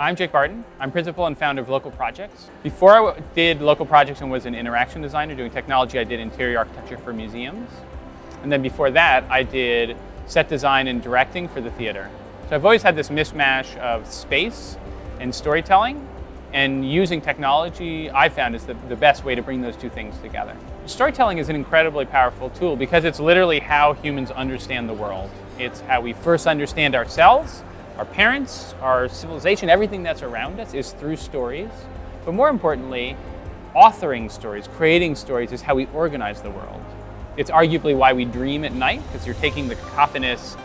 I'm Jake Barton. I'm principal and founder of Local Projects. Before I did Local Projects and was an interaction designer doing technology, I did interior architecture for museums. And then before that, I did set design and directing for the theater. So I've always had this mishmash of space and storytelling, and using technology I found is the best way to bring those two things together. Storytelling is an incredibly powerful tool because it's literally how humans understand the world. It's how we first understand ourselves, our parents, our civilization, everything that's around us is through stories. But more importantly, authoring stories, creating stories is how we organize the world. It's arguably why we dream at night, because you're taking the cacophonous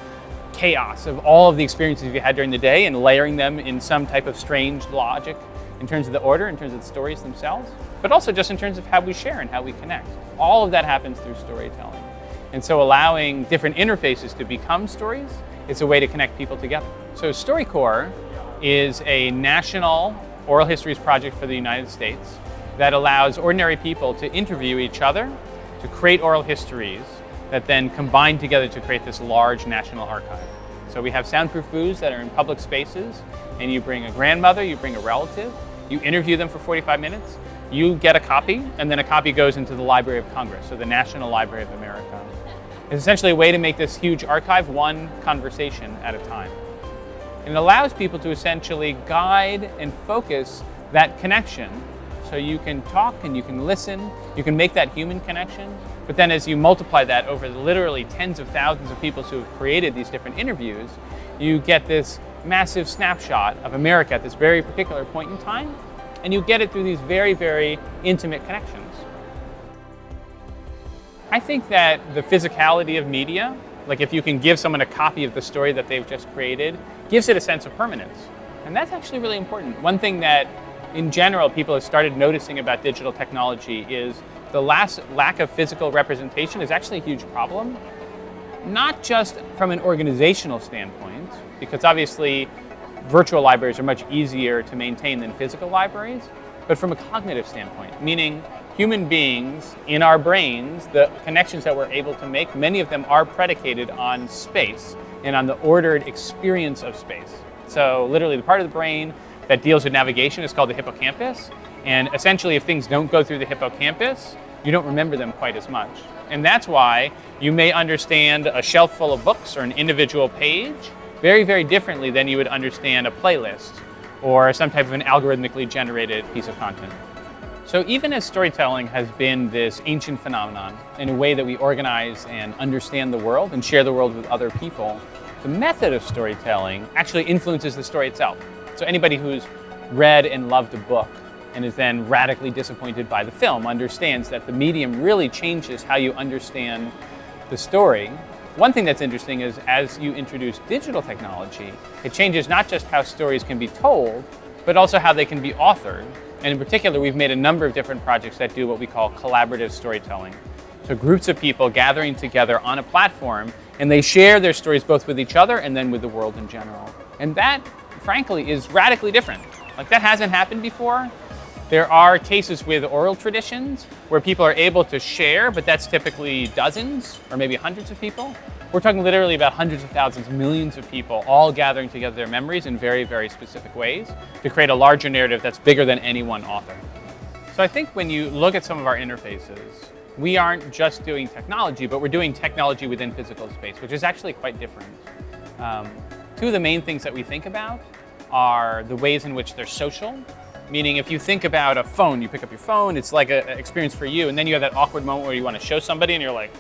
chaos of all of the experiences you had during the day and layering them in some type of strange logic in terms of the order, in terms of the stories themselves, but also just in terms of how we share and how we connect. All of that happens through storytelling. And so allowing different interfaces to become stories is a way to connect people together. So Storycorps is a national oral histories project for the United States that allows ordinary people to interview each other, to create oral histories that then combine together to create this large national archive. So we have soundproof booths that are in public spaces, and you bring a grandmother, you bring a relative, you interview them for 45 minutes, you get a copy, and then a copy goes into the Library of Congress, or the National Library of America. It's essentially a way to make this huge archive one conversation at a time. And it allows people to essentially guide and focus that connection. So you can talk and you can listen, you can make that human connection, but then as you multiply that over literally tens of thousands of people who have created these different interviews, you get this massive snapshot of America at this very particular point in time, and you get it through these very, very intimate connections. I think that the physicality of media, like if you can give someone a copy of the story that they've just created, gives it a sense of permanence. And that's actually really important. One thing that in general people have started noticing about digital technology is the lack of physical representation is actually a huge problem. Not just from an organizational standpoint, because obviously virtual libraries are much easier to maintain than physical libraries, but from a cognitive standpoint, meaning human beings in our brains, the connections that we're able to make, many of them are predicated on space and on the ordered experience of space. So literally the part of the brain that deals with navigation is called the hippocampus, and essentially if things don't go through the hippocampus, you don't remember them quite as much. And that's why you may understand a shelf full of books or an individual page very, very differently than you would understand a playlist or some type of an algorithmically generated piece of content. So even as storytelling has been this ancient phenomenon in a way that we organize and understand the world and share the world with other people, the method of storytelling actually influences the story itself. So anybody who's read and loved a book and is then radically disappointed by the film understands that the medium really changes how you understand the story. One thing that's interesting is as you introduce digital technology, it changes not just how stories can be told, but also how they can be authored. And in particular, we've made a number of different projects that do what we call collaborative storytelling. So groups of people gathering together on a platform, and they share their stories both with each other and then with the world in general. And that, frankly, is radically different. Like that hasn't happened before. There are cases with oral traditions where people are able to share, but that's typically dozens or maybe hundreds of people. We're talking literally about hundreds of thousands, millions of people all gathering together their memories in very, very specific ways to create a larger narrative that's bigger than any one author. So I think when you look at some of our interfaces, we aren't just doing technology, but we're doing technology within physical space, which is actually quite different. Two of the main things that we think about are the ways in which they're social. Meaning if you think about a phone, you pick up your phone, it's like an experience for you, and then you have that awkward moment where you want to show somebody and you're like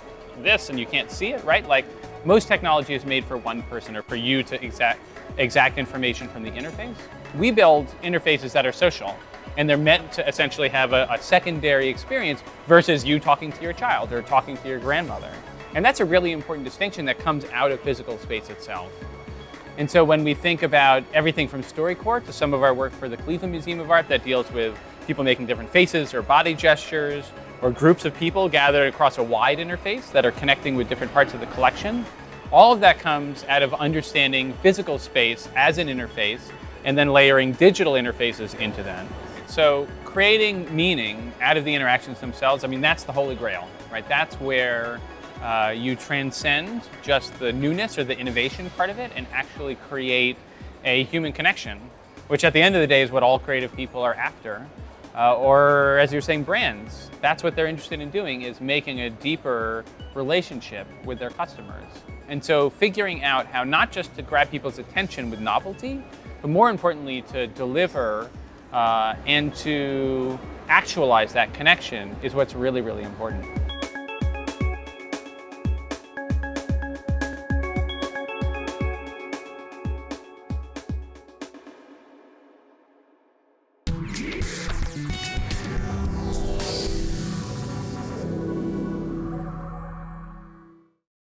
this and you can't see it, right? Like most technology is made for one person or for you to exact information from the interface. We build interfaces that are social, and they're meant to essentially have a secondary experience versus you talking to your child or talking to your grandmother. And that's a really important distinction that comes out of physical space itself. And so when we think about everything from Storycorps to some of our work for the Cleveland Museum of Art that deals with people making different faces or body gestures, or groups of people gathered across a wide interface that are connecting with different parts of the collection, all of that comes out of understanding physical space as an interface and then layering digital interfaces into that. So creating meaning out of the interactions themselves, I mean, that's the holy grail, right? That's where you transcend just the newness or the innovation part of it and actually create a human connection which at the end of the day is what all creative people are after. Or as you're saying, brands. That's what they're interested in doing, is making a deeper relationship with their customers. And so figuring out how not just to grab people's attention with novelty, but more importantly to deliver and to actualize that connection is what's really, really important.